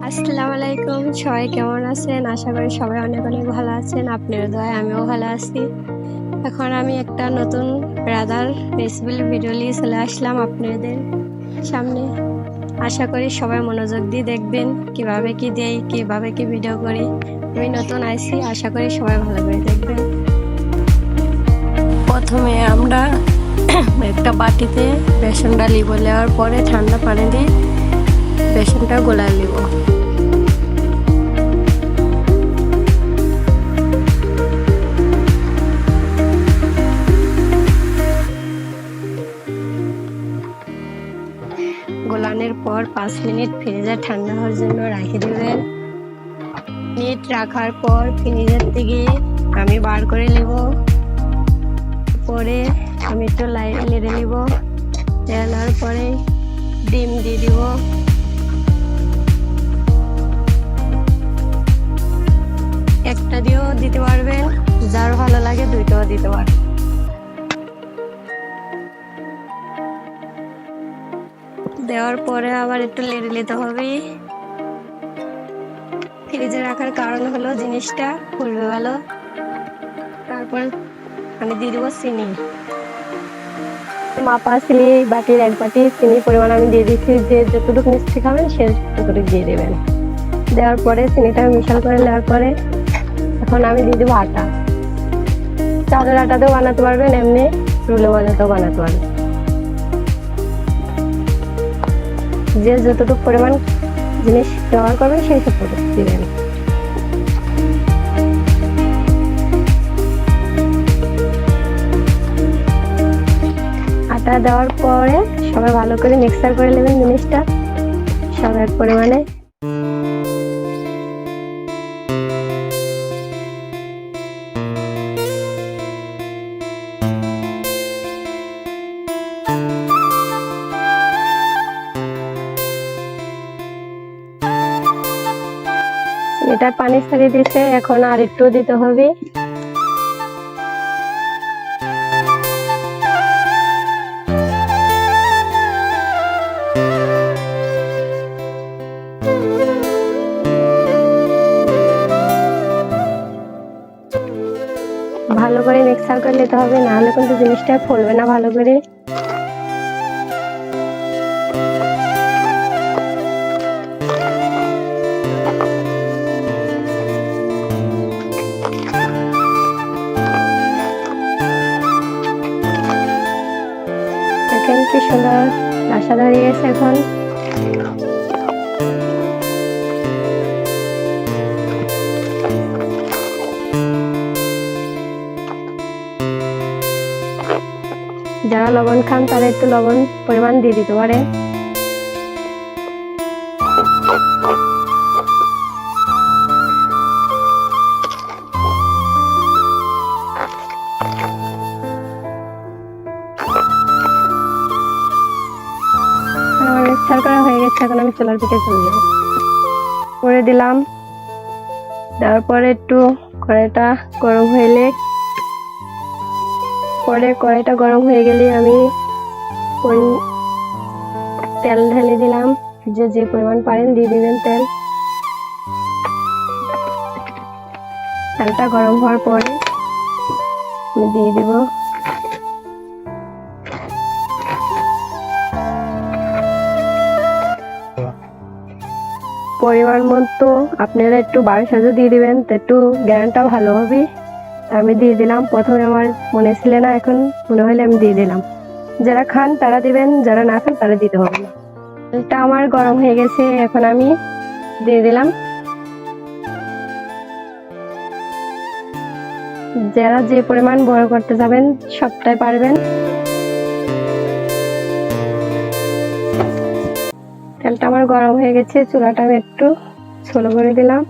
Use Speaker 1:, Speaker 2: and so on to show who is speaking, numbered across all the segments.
Speaker 1: আসসালামু আলাইকুম, সবাই কেমন আছেন? আশা করি সবাই অনেক অনেক ভালো আছেন। আপনার দয়ায় আমিও ভালো আছি। এখন আমি একটা নতুন রাধার রেসিপির ভিডিও নিয়ে চলে আসলাম আপনাদের সামনে। আশা করি সবাই মনোযোগ দিয়ে দেখবেন কিভাবে কি দেই, কিভাবে কি ভিডিও করি। আমি নতুন আইছি, আশা করি সবাই ভালো করে দেখবেন। প্রথমে আমরা একটা বাটিতে বেসনটা নিব, নেওয়ার পরে ঠান্ডা পানি দিয়ে বেসনটা গোলা নিব। গোলানোর পর 5 মিনিট ফ্রিজে ঠান্ডা হওয়ার জন্য রেখে দেবেন। মিনিট রাখার পর ফ্রিজের থেকে আমি বার করে নেব। পরে আমি একটু নেড়ে নেব। নেড়ানোর পরে ডিম দিয়ে দিব। একটা দিয়েও দিতে পারবেন, যার ভালো লাগে দুইটাও দিতে পারবেন। দেওয়ার পরে আবার একটু নেড়ে নিতে হবে। ফ্রিজে রাখার কারণ হলো জিনিসটা ফুলবে ভালো। তারপর আমি দিয়ে দেবো চিনি। মাপা চিনি বাটির 1 বাটি চিনি পরিমাণ আমি দিয়ে দিচ্ছি। যে যতটুকু মিষ্টি খাবেন সে ততটুকু দিয়ে দেবেন। দেওয়ার পরে চিনিটা মিশাল করে নেওয়ার পরে এখন আমি দিয়ে দেবো আটা। চালের আটাতেও বানাতে পারবেন, এমনি রুলে বানাতেও বানাতে পারবেন। যে যতটুকু পরিমাণ জিনিস ব্যবহার করবেন সেই ততটুকু দিবেন। আটা দেওয়ার পরে সবাই ভালো করে মিক্সার করে নেবেন জিনিসটা সব এক পরিমাণে। এটা পানি ছাড়িয়ে দিতে, এখন আর একটু দিতে হবে। ভালো করে মিক্সার করে নিতে হবে, না হলে কিন্তু জিনিসটা ফুলবে না ভালো করে। দেখেন কি সুন্দর রাসা দাঁড়িয়ে গেছে। এখন যারা লবণ খান তারা একটু লবণ পরিমাণ দিয়ে দিতে পারে। মিক্সার করা হয়ে গেছে, এখন আমি চুলার পিঠে চলে যাবো। করে দিলাম। দেওয়ার পরে একটু কড়াইটা গরম হইলে কড়াইটা গরম হয়ে গেলে আমি তেল ঢেলে দিলাম। যে পরিমাণ পারেন দিয়ে দিবেন তেল। তেলটা গরম হওয়ার পরে আমি দিয়ে দিব পরিমাণ মতো। আপনারা একটু বাড়ি সাজা দিয়ে দিবেন, তো একটু গ্যারান্টটা ভালো হবে। আমি দিয়ে দিলাম। প্রথমে আমার মনে ছিল না, এখন মনে হলে আমি দিয়ে দিলাম। যারা খান তারা দিবেন, যারা না খান তারা দিতে হবে না। তেলটা আমার গরম হয়ে গেছে, এখন আমি দিয়ে দিলাম। যারা যে পরিমাণ বড় করতে যাবেন সবটাই পারবেন। তেলটা আমার গরম হয়ে গেছে, চুলাটা আমি একটু স্লো করে দিলাম।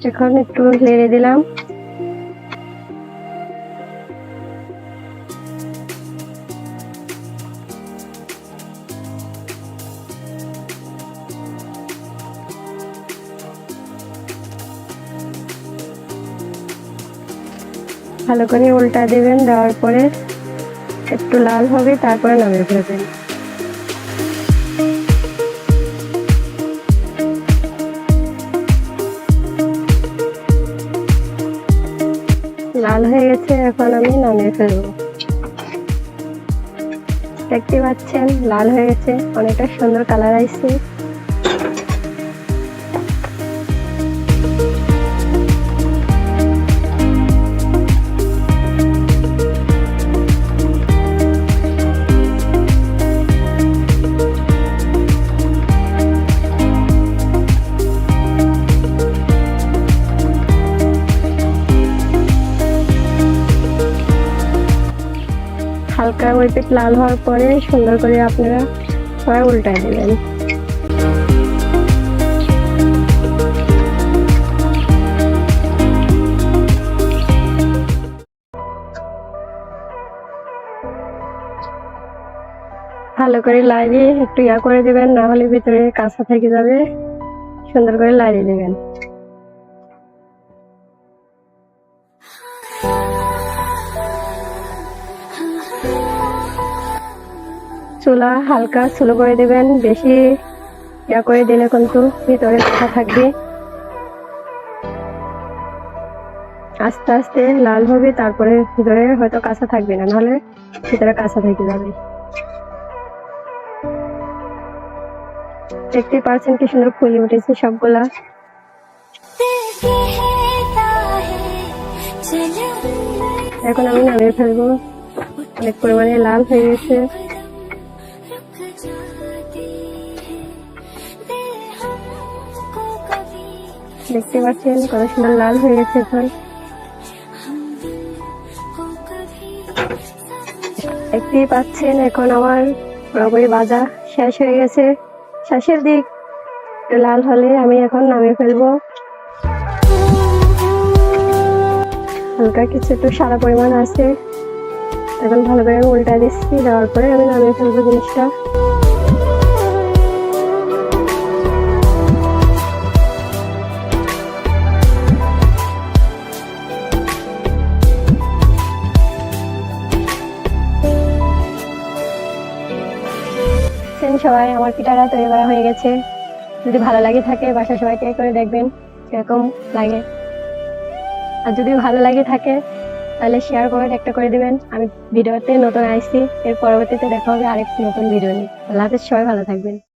Speaker 1: এখন একটু নেড়ে দিলাম। ভালো করে উল্টা দেবেন। দেওয়ার পরে একটু লাল হবে, তারপরে নামিয়ে ফেলবেন। নামিয়ে ফেলবো। দেখতে পাচ্ছেন লাল হয়ে গেছে, অনেকটা সুন্দর কালার আসছে। হালকা ওই পিঠ লাল হওয়ার পরে সুন্দর করে আপনারা সবাই উল্টায় দেবেন। ভালো করে লাগিয়ে একটু করে দিবেন, না হলে ভিতরে কাঁচা থেকে যাবে। সুন্দর করে লাগিয়ে দিবেন। চুলা হালকা স্লো করে দিবেন, বেশি করে দিলে কিন্তু ভিতরে কাঁচা থাকবে। আস্তে আস্তে লাল হবে, তারপরে ভিতরে হয়তো কাঁচা থাকবে না, নাহলে ভিতরে কাঁচা থেকে যাবে। দেখতে পাচ্ছেন কি সুন্দর ফুলে উঠেছে সবগুলা। এখন আমি নামিয়ে ফেলবো। অনেক পরিমাণে লাল হয়ে গেছে। দেখতে পাচ্ছেন কত সুন্দর লাল হয়ে গেছে। এখন দেখতেই পাচ্ছেন এখন আমার পুরোপুরি ভাজা শেষ হয়ে গেছে। শেষের দিক লাল হলে আমি এখন নামিয়ে ফেলবো। হালকা কিছু একটু সাদা পরিমাণ আছে, এখন ভালো করে উল্টা দিচ্ছি। দেওয়ার পরে আমি নামিয়ে ফেলবো জিনিসটা। সবাই আমার পিঠাটা তৈরি করা হয়ে গেছে। যদি ভালো লাগে থাকে বাসায় সবাই ট্রাই করে দেখবেন কিরকম লাগে। আর যদি ভালো লাগে থাকে তাহলে শেয়ার কমেন্ট একটা করে দিবেন। আমি ভিডিওতে নতুন আসছি, এর পরবর্তীতে দেখা হবে আরেক নতুন ভিডিও নিয়ে। আল্লাহ হাফেজ, সবাই ভালো থাকবেন।